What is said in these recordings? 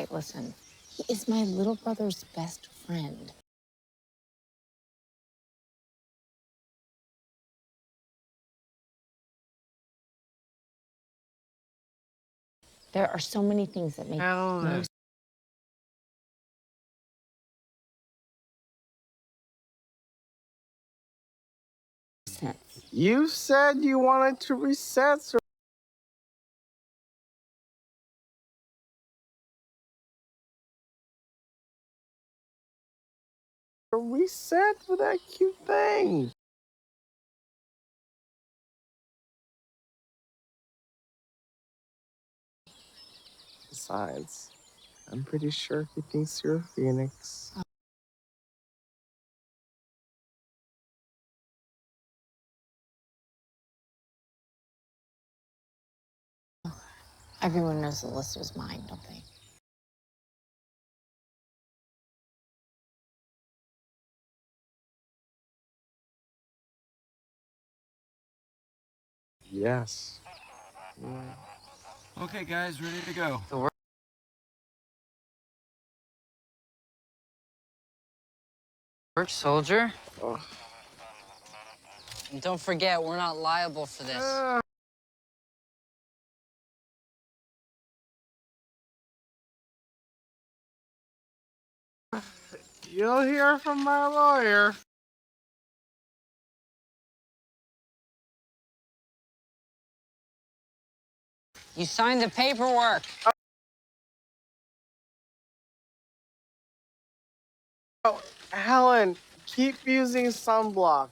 Listen, he is my little brother's best friend. There are so many things that make no sense. You said you wanted to reset, so reset for that cute thing. Besides, I'm pretty sure he thinks you're a phoenix. Everyone knows the list was mine, don't they? Yes. Okay, guys, ready to go. Work, soldier. Oh. And don't forget, we're not liable for this. You'll hear from my lawyer. You signed the paperwork. Oh, Helen, keep using sunblock.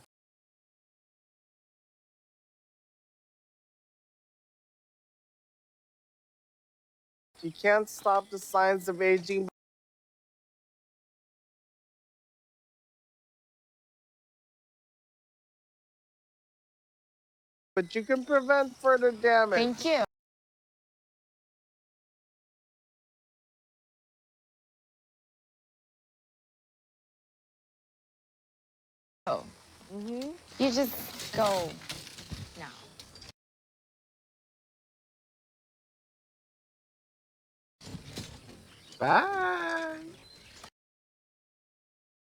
You can't stop the signs of aging. But you can prevent further damage. Thank you. Oh. Mm-hmm. You just go now. Bye.